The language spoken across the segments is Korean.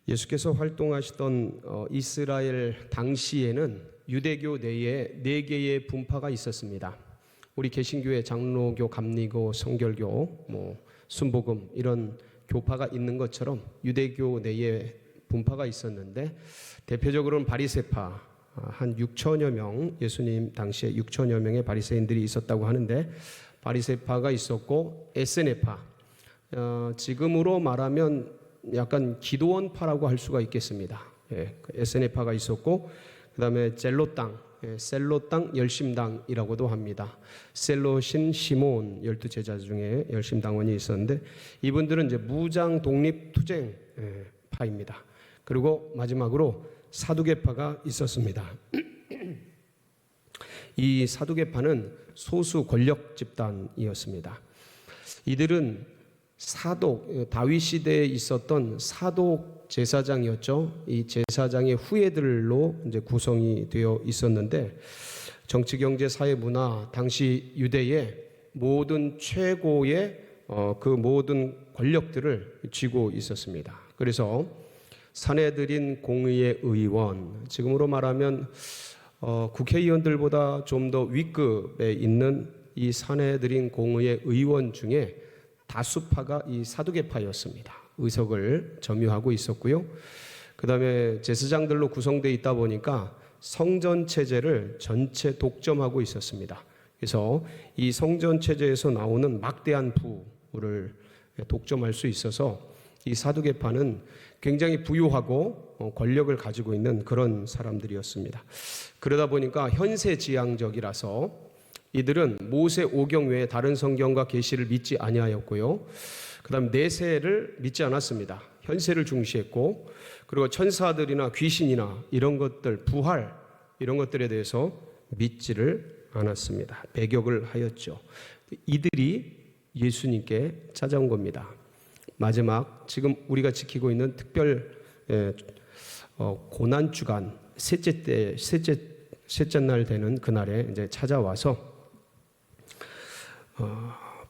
예수께서 활동하시던 이스라엘 당시에는 유대교 내에 4개의 분파가 있었습니다. 우리 개신교회 장로교, 감리교, 성결교, 순복음 이런 교파가 있는 것처럼 유대교 내에 분파가 있었는데, 대표적으로는 바리새파, 한 6천여 명, 예수님 당시에 6천여 명의 바리새인들이 있었다고 하는데, 바리새파가 있었고, 에스네파, 지금으로 말하면 약간 기도원파라고 할 수가 있겠습니다. 에스네파가 있었고, 그 다음에 셀롯당 열심당이라고도 합니다. 셀롯인 시몬 12제자 중에 열심당원이 있었는데, 이분들은 이제 무장 독립 투쟁 파입니다. 그리고 마지막으로 사두개파가 있었습니다. 이 사두개파는 소수 권력 집단이었습니다. 이들은 다윗 시대에 있었던 사독 제사장이었죠. 이 제사장의 후예들로 이제 구성이 되어 있었는데, 정치, 경제, 사회, 문화, 당시 유대의 모든 최고의 그 모든 권력들을 쥐고 있었습니다. 그래서 사내들인 공의회 의원, 지금으로 말하면 국회의원들보다 좀 더 윗급에 있는 이 사내들인 공의회 의원 중에 다수파가 이 사두개파였습니다. 의석을 점유하고 있었고요. 그 다음에 제사장들로 구성되어 있다 보니까 성전 체제를 전체 독점하고 있었습니다. 그래서 이 성전 체제에서 나오는 막대한 부를 독점할 수 있어서 이 사두개파는 굉장히 부유하고 권력을 가지고 있는 그런 사람들이었습니다. 그러다 보니까 현세지향적이라서 이들은 모세 오경 외에 다른 성경과 계시를 믿지 아니하였고요. 그 다음 내세를 믿지 않았습니다. 현세를 중시했고, 그리고 천사들이나 귀신이나 이런 것들, 부활 이런 것들에 대해서 믿지를 않았습니다. 배격을 하였죠. 이들이 예수님께 찾아온 겁니다. 마지막 지금 우리가 지키고 있는 특별 고난주간 셋째 날 되는 그날에 이제 찾아와서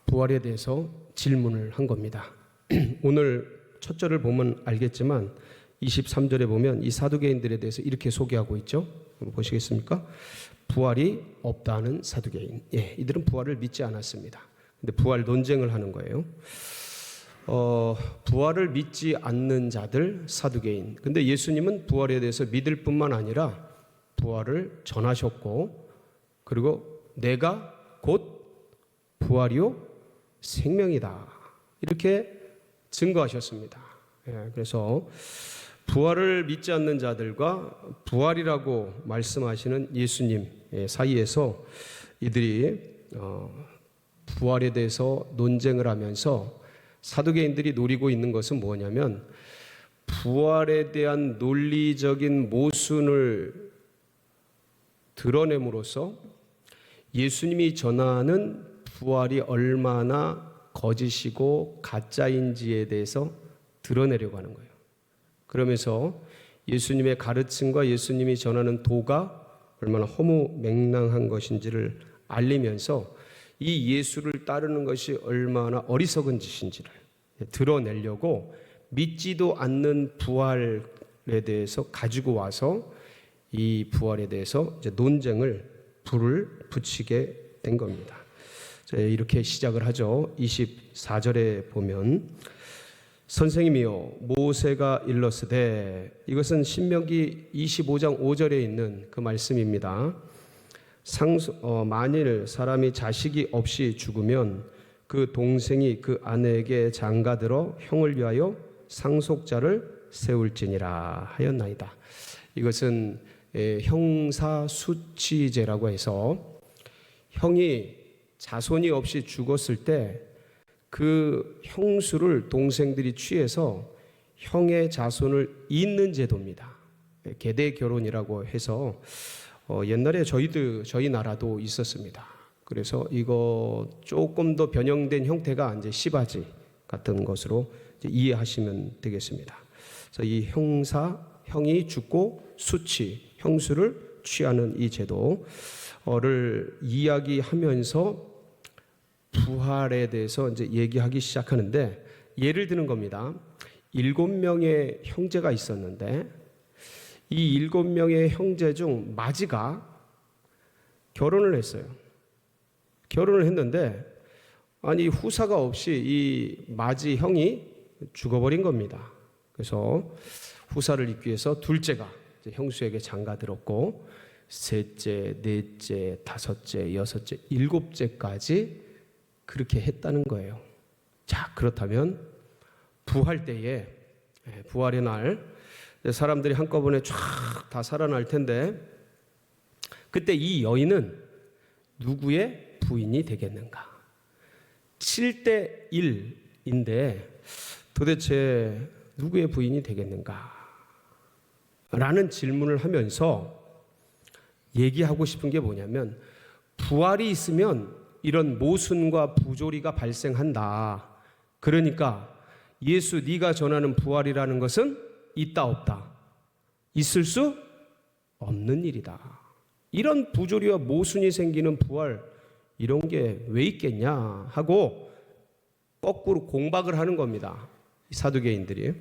부활에 대해서 질문을 한 겁니다. 오늘 첫 절을 보면 알겠지만 23절에 보면 이 사두개인들에 대해서 이렇게 소개하고 있죠. 한번 보시겠습니까? 부활이 없다는 사두개인. 이들은 부활을 믿지 않았습니다. 근데 부활 논쟁을 하는 거예요. 부활을 믿지 않는 자들, 사두개인. 근데 예수님은 부활에 대해서 믿을 뿐만 아니라 부활을 전하셨고, 그리고 내가 곧 부활이요 생명이다, 이렇게 증거하셨습니다. 그래서 부활을 믿지 않는 자들과 부활이라고 말씀하시는 예수님 사이에서 이들이 부활에 대해서 논쟁을 하면서 사두개인들이 노리고 있는 것은 뭐냐면, 부활에 대한 논리적인 모순을 드러냄으로써 예수님이 전하는 부활이 얼마나 거짓이고 가짜인지에 대해서 드러내려고 하는 거예요. 그러면서 예수님의 가르침과 예수님이 전하는 도가 얼마나 허무맹랑한 것인지를 알리면서 이 예수를 따르는 것이 얼마나 어리석은 짓인지를 드러내려고 믿지도 않는 부활에 대해서 가지고 와서 이 부활에 대해서 이제 논쟁을 불을 붙이게 된 겁니다. 이렇게 시작을 하죠. 24절에 보면 선생님이요 모세가 일렀으되, 이것은 신명기 25장 5절에 있는 그 말씀입니다. 만일 사람이 자식이 없이 죽으면 그 동생이 그 아내에게 장가들어 형을 위하여 상속자를 세울지니라 하였나이다. 이것은 형사수치제라고 해서 형이 자손이 없이 죽었을 때 그 형수를 동생들이 취해서 형의 자손을 잇는 제도입니다. 계대 결혼이라고 해서 옛날에 저희 나라도 있었습니다. 그래서 이거 조금 더 변형된 형태가 이제 시바지 같은 것으로 이제 이해하시면 되겠습니다. 그래서 이 형이 죽고 수치, 형수를 취하는 이 제도를 이야기하면서 부활에 대해서 이제 얘기하기 시작하는데, 예를 드는 겁니다. 7명의 형제가 있었는데 이 7명의 형제 중 마지가 결혼을 했어요. 결혼을 했는데 아니 후사가 없이 이 마지 형이 죽어버린 겁니다. 그래서 후사를 잇기 위해서 둘째가 형수에게 장가들었고 셋째, 넷째, 다섯째, 여섯째, 일곱째까지 그렇게 했다는 거예요. 자, 그렇다면 부활 때에, 부활의 날 사람들이 한꺼번에 쫙 다 살아날 텐데 그때 이 여인은 누구의 부인이 되겠는가? 7대 1인데 도대체 누구의 부인이 되겠는가? 라는 질문을 하면서 얘기하고 싶은 게 뭐냐면 부활이 있으면 이런 모순과 부조리가 발생한다. 그러니까 예수 네가 전하는 부활이라는 것은 있다 없다. 있을 수 없는 일이다. 이런 부조리와 모순이 생기는 부활 이런 게 왜 있겠냐 하고 거꾸로 공박을 하는 겁니다. 사두개인들이.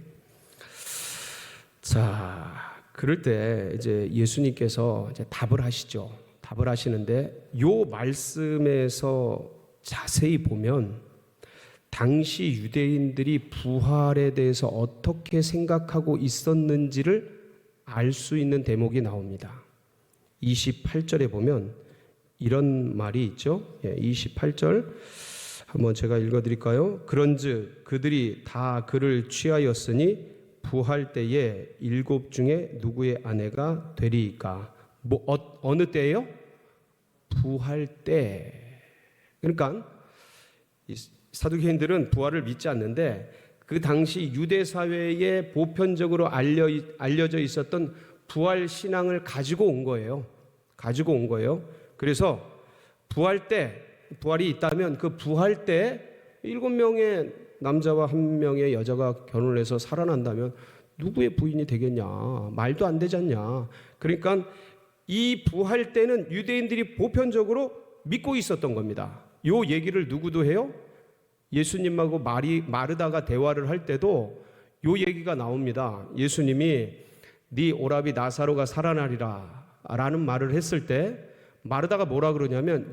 자, 그럴 때 이제 예수님께서 이제 답을 하시죠. 답을 하시는데 요 말씀에서 자세히 보면 당시 유대인들이 부활에 대해서 어떻게 생각하고 있었는지를 알 수 있는 대목이 나옵니다. 28절에 보면 이런 말이 있죠. 28절 한번 제가 읽어드릴까요? 그런즉 그들이 다 그를 취하였으니 부활 때에 7 중에 누구의 아내가 되리이까? 어느 때예요? 부활 때. 그러니까 사두개인들은 부활을 믿지 않는데 그 당시 유대 사회에 보편적으로 알려져 있었던 부활 신앙을 가지고 온 거예요. 그래서 부활이 있다면 그 부활 때 7명의 남자와 1명의 여자가 결혼을 해서 살아난다면 누구의 부인이 되겠냐? 말도 안 되지 않냐? 그러니까 이 부활 때는 유대인들이 보편적으로 믿고 있었던 겁니다. 요 얘기를 누구도 해요? 예수님하고 마르다가 대화를 할 때도 요 얘기가 나옵니다. 예수님이 네 오라비 나사로가 살아나리라 라는 말을 했을 때 마르다가 뭐라 그러냐면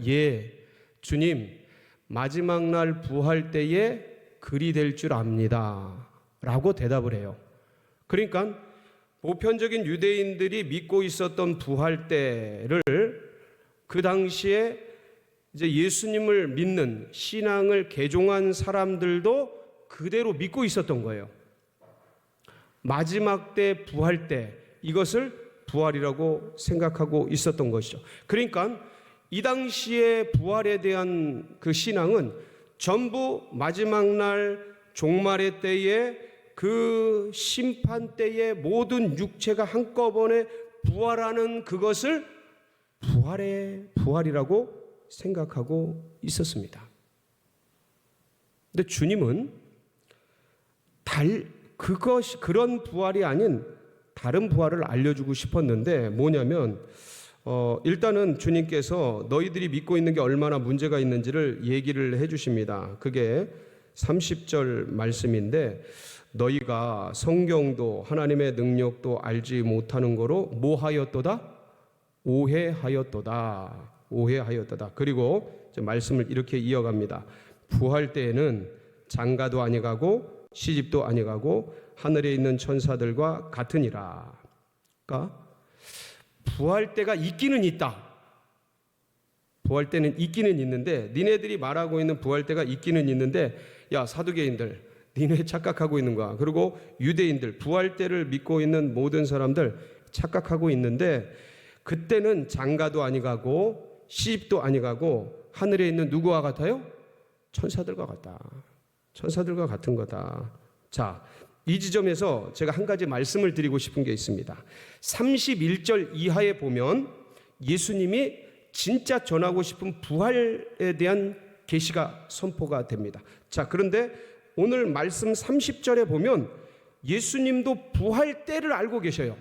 주님 마지막 날 부활 때에 그리 될 줄 압니다 라고 대답을 해요. 그러니까 보편적인 유대인들이 믿고 있었던 부활 때를 그 당시에 이제 예수님을 믿는 신앙을 개종한 사람들도 그대로 믿고 있었던 거예요. 마지막 때 부활 때 이것을 부활이라고 생각하고 있었던 것이죠. 그러니까 이 당시에 부활에 대한 그 신앙은 전부 마지막 날 종말의 때에 그 심판 때에 모든 육체가 한꺼번에 부활하는 그것을 부활이라고 생각하고 있었습니다. 근데 주님은 그런 부활이 아닌 다른 부활을 알려주고 싶었는데 뭐냐면 일단은 주님께서 너희들이 믿고 있는 게 얼마나 문제가 있는지를 얘기를 해주십니다. 그게 30절 말씀인데 너희가 성경도 하나님의 능력도 알지 못하는 거로 뭐하였도다? 오해하였도다. 그리고 말씀을 이렇게 이어갑니다. 부활 때에는 장가도 아니가고 시집도 아니가고 하늘에 있는 천사들과 같으니라. 그러니까 부활 때가 있기는 있다. 부활 때는 있기는 있는데 니네들이 말하고 있는 부활 때가 있기는 있는데 야 사두개인들 니네 착각하고 있는 거야. 그리고 유대인들 부활 때를 믿고 있는 모든 사람들 착각하고 있는데 그때는 장가도 아니가고 시집도 아니가고 하늘에 있는 누구와 같아요? 천사들과 같다. 천사들과 같은 거다. 자, 이 지점에서 제가 한 가지 말씀을 드리고 싶은 게 있습니다. 31절 이하에 보면 예수님이 진짜 전하고 싶은 부활에 대한 계시가 선포가 됩니다. 자, 그런데 오늘 말씀 30절에 보면 예수님도 부활 때를 알고 계셔요.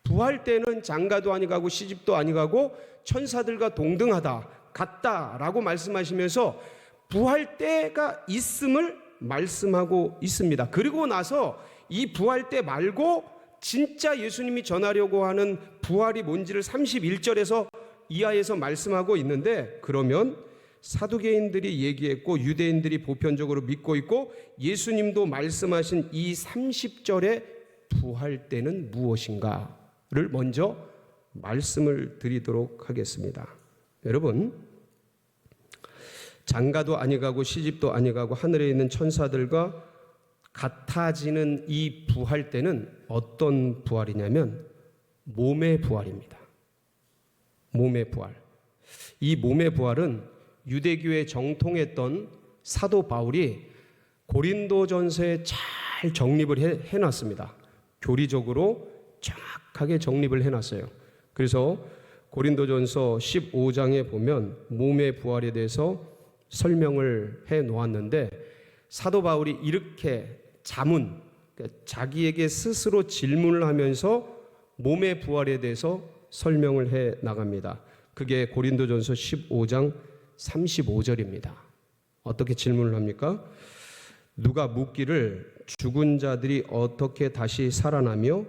부활 때는 장가도 아니가고 시집도 아니가고 천사들과 동등하다 같다라고 말씀하시면서 부활 때가 있음을 말씀하고 있습니다. 그리고 나서 이 부활 때 말고 진짜 예수님이 전하려고 하는 부활이 뭔지를 31절에서 이하에서 말씀하고 있는데, 그러면 사두개인들이 얘기했고 유대인들이 보편적으로 믿고 있고 예수님도 말씀하신 이 30절의 부활 때는 무엇인가를 먼저 말씀을 드리도록 하겠습니다. 여러분, 장가도 아니가고 시집도 아니가고 하늘에 있는 천사들과 같아지는 이 부활 때는 어떤 부활이냐면 몸의 부활입니다. 몸의 부활. 이 몸의 부활은 유대교에 정통했던 사도 바울이 고린도전서에 잘 정립을 해놨습니다. 교리적으로 정확하게 정립을 해놨어요. 그래서 고린도전서 15장에 보면 몸의 부활에 대해서 설명을 해놓았는데, 사도 바울이 이렇게 자문, 자기에게 스스로 질문을 하면서 몸의 부활에 대해서 설명을 해 나갑니다. 그게 고린도전서 15장 35절입니다. 어떻게 질문을 합니까? 누가 묻기를 죽은 자들이 어떻게 다시 살아나며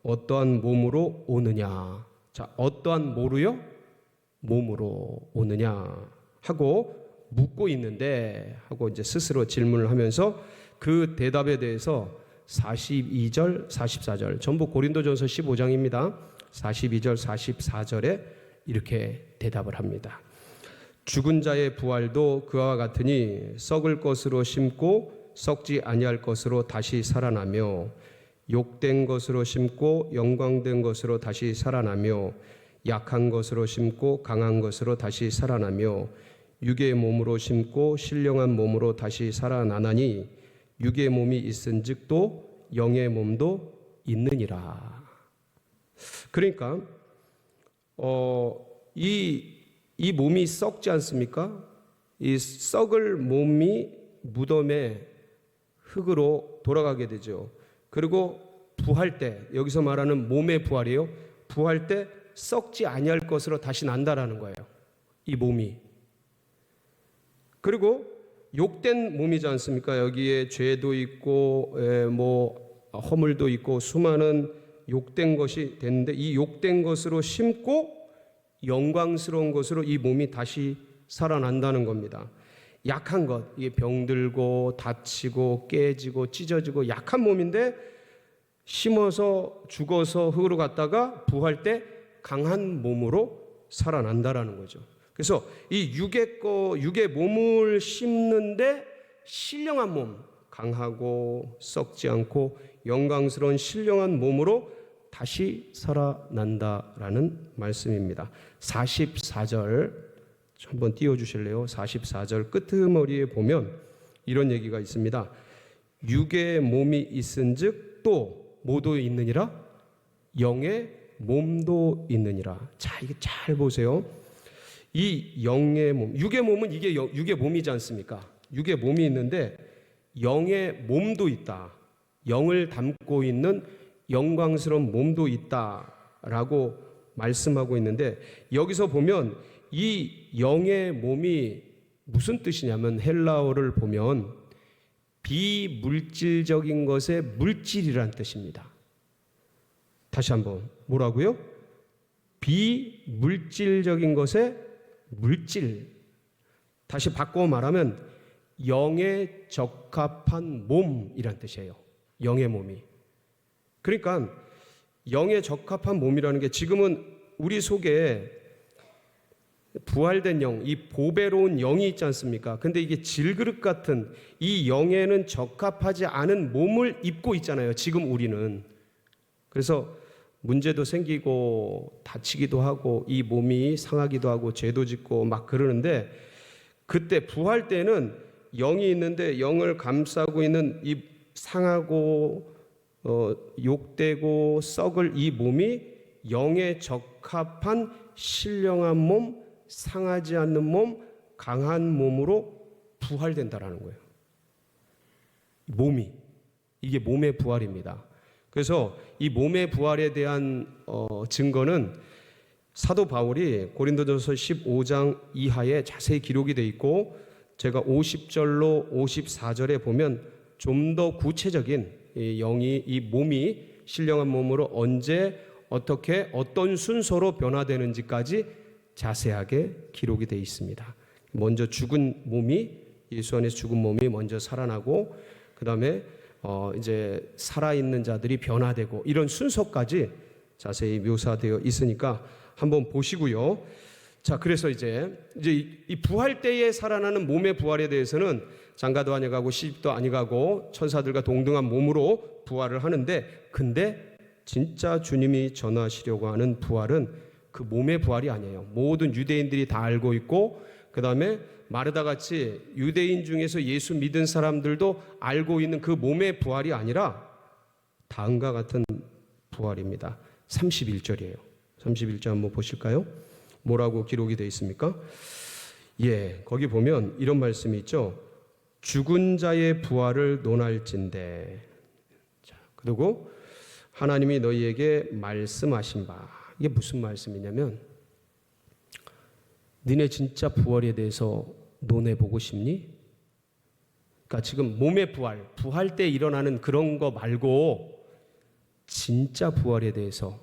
어떠한 몸으로 오느냐. 자, 어떠한 뭐로요? 몸으로 오느냐 하고 묻고 있는데, 하고 이제 스스로 질문을 하면서 그 대답에 대해서 42절, 44절, 전부 고린도전서 15장입니다. 42절, 44절에 이렇게 대답을 합니다. 죽은 자의 부활도 그와 같으니 썩을 것으로 심고 썩지 아니할 것으로 다시 살아나며, 욕된 것으로 심고 영광된 것으로 다시 살아나며, 약한 것으로 심고 강한 것으로 다시 살아나며, 육의 몸으로 심고 신령한 몸으로 다시 살아나나니 육의 몸이 있은즉 또 영의 몸도 있느니라. 그러니까 이 몸이 썩지 않습니까? 이 썩을 몸이 무덤의 흙으로 돌아가게 되죠. 그리고 부활 때, 여기서 말하는 몸의 부활이에요. 부활 때 썩지 아니할 것으로 다시 난다라는 거예요. 이 몸이. 그리고 욕된 몸이지 않습니까? 여기에 죄도 있고 허물도 있고 수많은 욕된 것이 됐는데, 이 욕된 것으로 심고 영광스러운 것으로 이 몸이 다시 살아난다는 겁니다. 약한 것, 이게 병들고 다치고 깨지고 찢어지고 약한 몸인데 심어서 죽어서 흙으로 갔다가 부활 때 강한 몸으로 살아난다라는 거죠. 그래서 이 육의 몸을 심는데 신령한 몸, 강하고 썩지 않고 영광스러운 신령한 몸으로 다시 살아난다라는 말씀입니다. 44절 한번 띄워주실래요? 44절 끄트머리에 보면 이런 얘기가 있습니다. 육의 몸이 있은즉 또 뭐도 있느니라? 영의 몸도 있느니라. 자, 이게 잘 보세요. 이 영의 몸, 육의 몸은 이게 육의 몸이지 않습니까? 육의 몸이 있는데 영의 몸도 있다. 영을 담고 있는 영광스러운 몸도 있다라고 말씀하고 있는데, 여기서 보면 이 영의 몸이 무슨 뜻이냐면 헬라어를 보면 비물질적인 것의 물질이란 뜻입니다. 다시 한번 뭐라고요? 비물질적인 것의 물질. 다시 바꿔 말하면 영에 적합한 몸이란 뜻이에요. 영의 몸이. 그러니까 영에 적합한 몸이라는 게 지금은 우리 속에 부활된 영, 이 보배로운 영이 있지 않습니까? 근데 이게 질그릇 같은 이 영에는 적합하지 않은 몸을 입고 있잖아요. 지금 우리는. 그래서 문제도 생기고 다치기도 하고 이 몸이 상하기도 하고 죄도 짓고 막 그러는데, 그때 부활 때는 영이 있는데 영을 감싸고 있는 이 상하고 욕되고 썩을 이 몸이 영에 적합한 신령한 몸, 상하지 않는 몸, 강한 몸으로 부활된다라는 거예요. 몸이. 이게 몸의 부활입니다. 그래서 이 몸의 부활에 대한 증거는 사도 바울이 고린도전서 15장 이하에 자세히 기록이 되어 있고, 제가 50절로 54절에 보면 좀 더 구체적인 이 몸이 신령한 몸으로 언제 어떻게 어떤 순서로 변화되는지까지 자세하게 기록이 되어 있습니다. 먼저 죽은 몸이, 예수 안에서 죽은 몸이 먼저 살아나고, 그 다음에 이제 살아있는 자들이 변화되고, 이런 순서까지 자세히 묘사되어 있으니까 한번 보시고요. 자, 그래서 이제 이 부활 때에 살아나는 몸의 부활에 대해서는 장가도 아니가고 시집도 아니가고 천사들과 동등한 몸으로 부활을 하는데, 근데 진짜 주님이 전하시려고 하는 부활은 그 몸의 부활이 아니에요. 모든 유대인들이 다 알고 있고, 그 다음에 마르다 같이 유대인 중에서 예수 믿은 사람들도 알고 있는 그 몸의 부활이 아니라 다음과 같은 부활입니다. 31절이에요. 31절 한번 보실까요? 뭐라고 기록이 되어 있습니까? 예, 거기 보면 이런 말씀이 있죠. 죽은 자의 부활을 논할진대. 자, 그리고 하나님이 너희에게 말씀하신 바. 이게 무슨 말씀이냐면, 니네 진짜 부활에 대해서 논해보고 싶니? 그러니까 지금 몸의 부활 때 일어나는 그런 거 말고 진짜 부활에 대해서,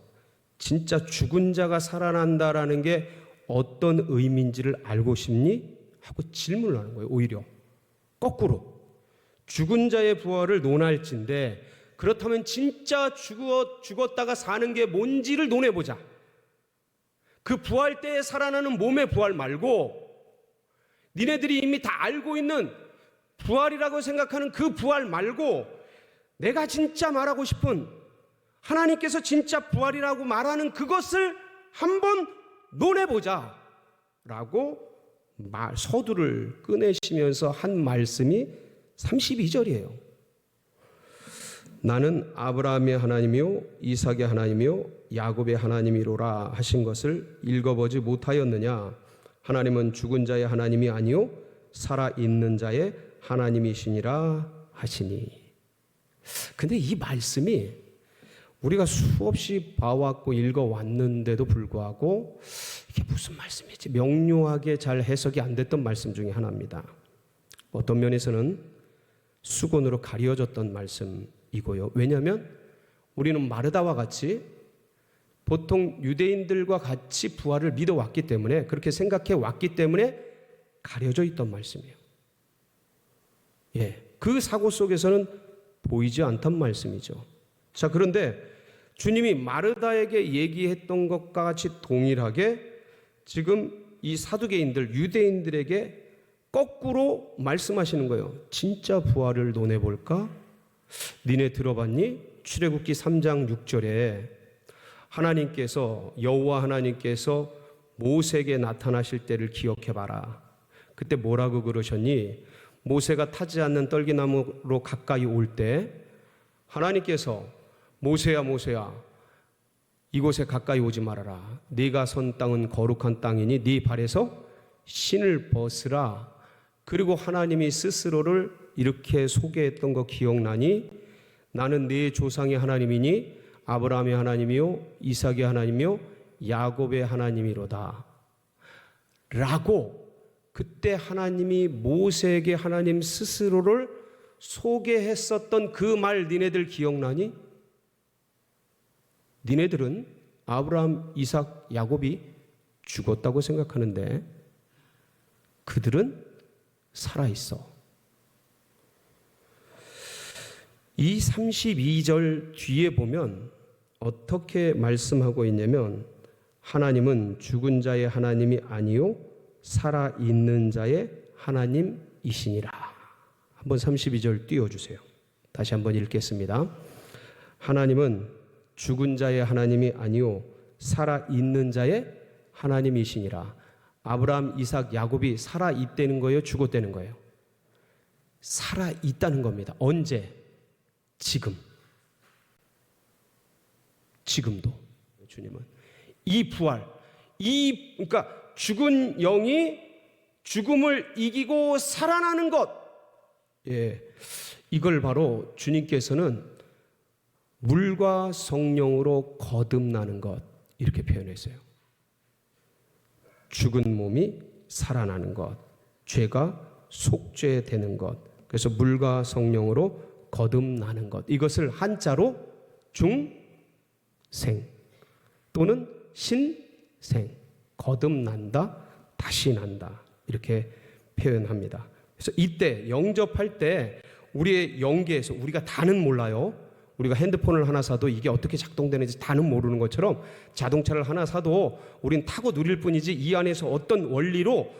진짜 죽은 자가 살아난다라는 게 어떤 의미인지를 알고 싶니? 하고 질문을 하는 거예요. 오히려 거꾸로 죽은 자의 부활을 논할진데, 그렇다면 진짜 죽었다가 사는 게 뭔지를 논해보자. 그 부활 때에 살아나는 몸의 부활 말고 니네들이 이미 다 알고 있는 부활이라고 생각하는 그 부활 말고, 내가 진짜 말하고 싶은, 하나님께서 진짜 부활이라고 말하는 그것을 한번 논해보자 라고 서두를 꺼내시면서 한 말씀이 32절이에요. 나는 아브라함의 하나님이요 이삭의 하나님이요 야곱의 하나님이로라 하신 것을 읽어보지 못하였느냐? 하나님은 죽은 자의 하나님이 아니요 살아있는 자의 하나님이시니라 하시니. 근데 이 말씀이 우리가 수없이 봐왔고 읽어왔는데도 불구하고 이게 무슨 말씀이지? 명료하게 잘 해석이 안 됐던 말씀 중에 하나입니다. 어떤 면에서는 수건으로 가려졌던 말씀이고요. 왜냐하면 우리는 마르다와 같이 보통 유대인들과 같이 부활을 믿어왔기 때문에, 그렇게 생각해 왔기 때문에 가려져 있던 말씀이에요. 예, 그 사고 속에서는 보이지 않던 말씀이죠. 자, 그런데 주님이 마르다에게 얘기했던 것과 같이 동일하게 지금 이 사두개인들, 유대인들에게 거꾸로 말씀하시는 거예요. 진짜 부활을 논해볼까? 니네 들어봤니? 출애굽기 3장 6절에 하나님께서, 여호와 하나님께서 모세에게 나타나실 때를 기억해봐라. 그때 뭐라고 그러셨니? 모세가 타지 않는 떨기나무로 가까이 올 때 하나님께서 모세야 모세야 이곳에 가까이 오지 말아라. 네가 선 땅은 거룩한 땅이니 네 발에서 신을 벗으라. 그리고 하나님이 스스로를 이렇게 소개했던 거 기억나니? 나는 네 조상의 하나님이니 아브라함의 하나님이요 이삭의 하나님이요 야곱의 하나님이로다 라고, 그때 하나님이 모세에게 하나님 스스로를 소개했었던 그 말 니네들 기억나니? 니네들은 아브라함, 이삭, 야곱이 죽었다고 생각하는데 그들은 살아있어. 이 32절 뒤에 보면 어떻게 말씀하고 있냐면, 하나님은 죽은 자의 하나님이 아니요 살아있는 자의 하나님이시니라. 한번 32절 띄워주세요. 다시 한번 읽겠습니다. 하나님은 죽은 자의 하나님이 아니요 살아있는 자의 하나님이시니라. 아브라함, 이삭, 야곱이 살아있다는 거예요? 죽었다는 거예요? 살아있다는 겁니다. 언제? 지금도 주님은 이 부활, 그러니까 죽은 영이 죽음을 이기고 살아나는 것, 예, 이걸 바로 주님께서는 물과 성령으로 거듭나는 것, 이렇게 표현했어요. 죽은 몸이 살아나는 것, 죄가 속죄되는 것. 그래서 물과 성령으로 거듭나는 것. 이것을 한자로 중생 또는 신생, 거듭난다, 다시 난다, 이렇게 표현합니다. 그래서 이때 영접할 때 우리의 영계에서, 우리가 다는 몰라요. 우리가 핸드폰을 하나 사도 이게 어떻게 작동되는지 다는 모르는 것처럼 자동차를 하나 사도 우린 타고 누릴 뿐이지 이 안에서 어떤 원리로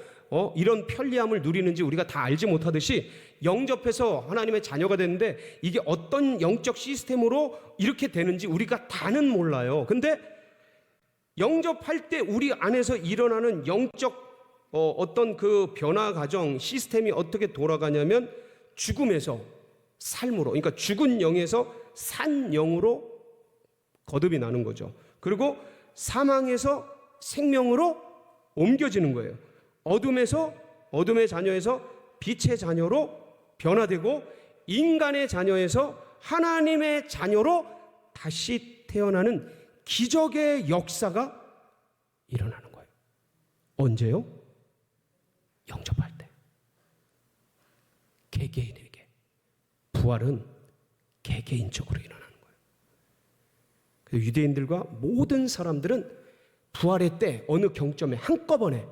이런 편리함을 누리는지 우리가 다 알지 못하듯이, 영접해서 하나님의 자녀가 됐는데 이게 어떤 영적 시스템으로 이렇게 되는지 우리가 다는 몰라요. 근데 영접할 때 우리 안에서 일어나는 영적 어떤 그 변화 과정, 시스템이 어떻게 돌아가냐면 죽음에서 삶으로, 그러니까 죽은 영에서 산 영으로 거듭이 나는 거죠. 그리고 사망에서 생명으로 옮겨지는 거예요. 어둠의 자녀에서 빛의 자녀로 변화되고, 인간의 자녀에서 하나님의 자녀로 다시 태어나는 기적의 역사가 일어나는 거예요. 언제요? 영접할 때. 개개인에게. 부활은 개개인적으로 일어나는 거예요. 유대인들과 모든 사람들은 부활의 때 어느 경점에 한꺼번에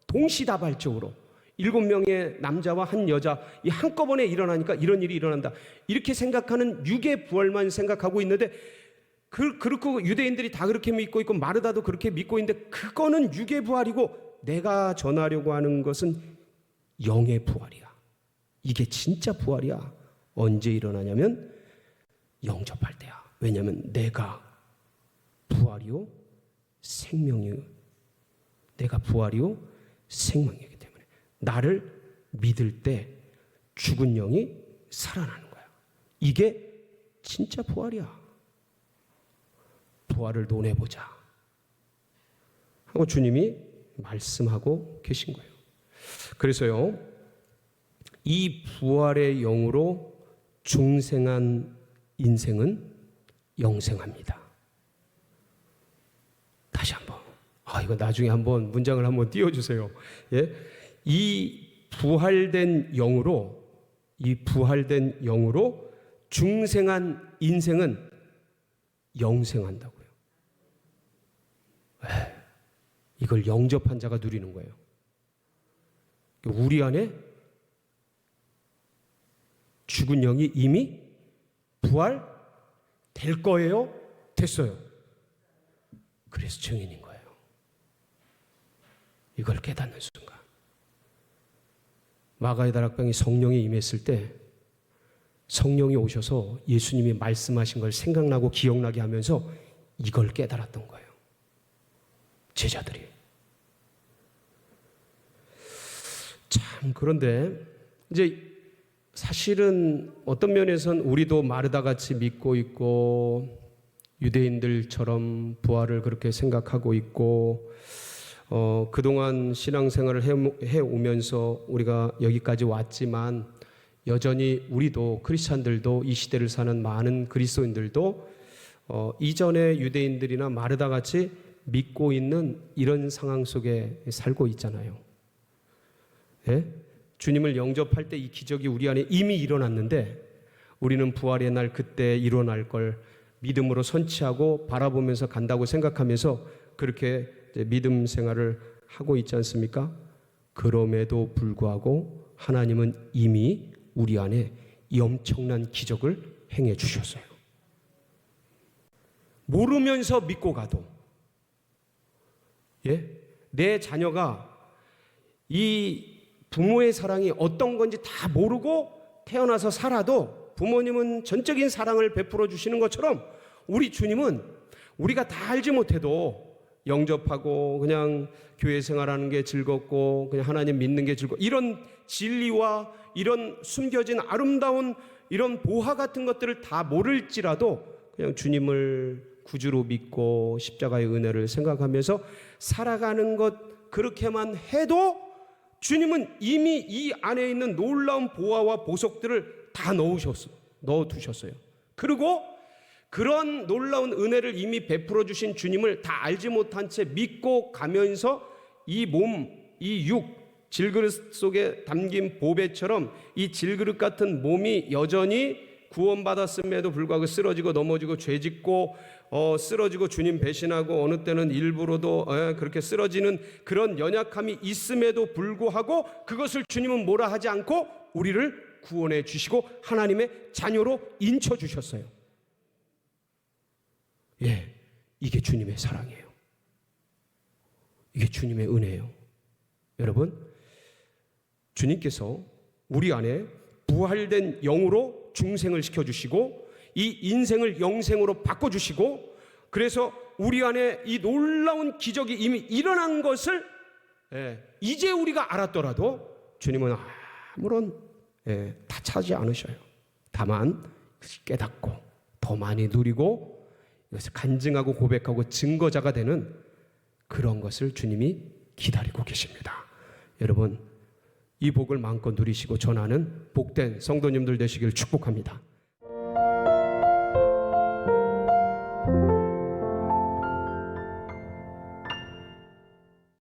동시다발적으로 7명의 남자와 한 여자, 이 한꺼번에 일어나니까 이런 일이 일어난다, 이렇게 생각하는 육의 부활만 생각하고 있는데, 그렇고 유대인들이 다 그렇게 믿고 있고 마르다도 그렇게 믿고 있는데, 그거는 육의 부활이고 내가 전하려고 하는 것은 영의 부활이야. 이게 진짜 부활이야. 언제 일어나냐면 영접할 때야. 왜냐하면 내가 부활이요 생명이요, 내가 부활이요 생명이기 때문에 나를 믿을 때 죽은 영이 살아나는 거야. 이게 진짜 부활이야. 부활을 논해보자 하고 주님이 말씀하고 계신 거예요. 그래서요, 이 부활의 영으로 중생한 인생은 영생합니다. 다시 한번, 이거 나중에 한번 문장을 한번 띄워주세요. 예? 이 부활된 영으로 중생한 인생은 영생한다고요. 이걸 영접한 자가 누리는 거예요. 우리 안에 죽은 영이 이미 부활될 거예요? 됐어요? 그래서 증인인 거예요. 이걸 깨닫는 순간, 마가의 다락방에 성령이 임했을 때 성령이 오셔서 예수님이 말씀하신 걸 생각나고 기억나게 하면서 이걸 깨달았던 거예요. 제자들이. 참, 그런데 이제 사실은 어떤 면에서는 우리도 마르다 같이 믿고 있고 유대인들처럼 부활을 그렇게 생각하고 있고, 그동안 신앙생활을 해오면서 우리가 여기까지 왔지만 여전히 우리도, 크리스찬들도, 이 시대를 사는 많은 그리스도인들도 이전의 유대인들이나 마르다 같이 믿고 있는 이런 상황 속에 살고 있잖아요. 예? 주님을 영접할 때 이 기적이 우리 안에 이미 일어났는데 우리는 부활의 날 그때 일어날 걸 믿음으로 선취하고 바라보면서 간다고 생각하면서 그렇게 믿음 생활을 하고 있지 않습니까? 그럼에도 불구하고 하나님은 이미 우리 안에 이 엄청난 기적을 행해 주셨어요. 모르면서 믿고 가도, 내 자녀가 이 부모의 사랑이 어떤 건지 다 모르고 태어나서 살아도 부모님은 전적인 사랑을 베풀어 주시는 것처럼 우리 주님은 우리가 다 알지 못해도 영접하고 그냥 교회 생활하는 게 즐겁고 그냥 하나님 믿는 게 즐겁고, 이런 진리와 이런 숨겨진 아름다운 이런 보화 같은 것들을 다 모를지라도 그냥 주님을 구주로 믿고 십자가의 은혜를 생각하면서 살아가는 것, 그렇게만 해도 주님은 이미 이 안에 있는 놀라운 보화와 보석들을 다 넣어두셨어요. 그리고 그런 놀라운 은혜를 이미 베풀어 주신 주님을 다 알지 못한 채 믿고 가면서 이 몸, 이 육, 질그릇 속에 담긴 보배처럼 이 질그릇 같은 몸이 여전히 구원받았음에도 불구하고 쓰러지고 넘어지고 죄짓고 쓰러지고 주님 배신하고 어느 때는 일부러도 그렇게 쓰러지는 그런 연약함이 있음에도 불구하고 그것을 주님은 뭐라 하지 않고 우리를 구원해 주시고 하나님의 자녀로 인쳐 주셨어요. 예, 이게 주님의 사랑이에요. 이게 주님의 은혜예요. 여러분, 주님께서 우리 안에 부활된 영으로 중생을 시켜주시고 이 인생을 영생으로 바꿔주시고 그래서 우리 안에 이 놀라운 기적이 이미 일어난 것을 이제 우리가 알았더라도 주님은 아무런 타치하지 않으셔요. 다만 깨닫고 더 많이 누리고 이것을 간증하고 고백하고 증거자가 되는 그런 것을 주님이 기다리고 계십니다. 여러분, 이 복을 마음껏 누리시고 전하는 복된 성도님들 되시길 축복합니다.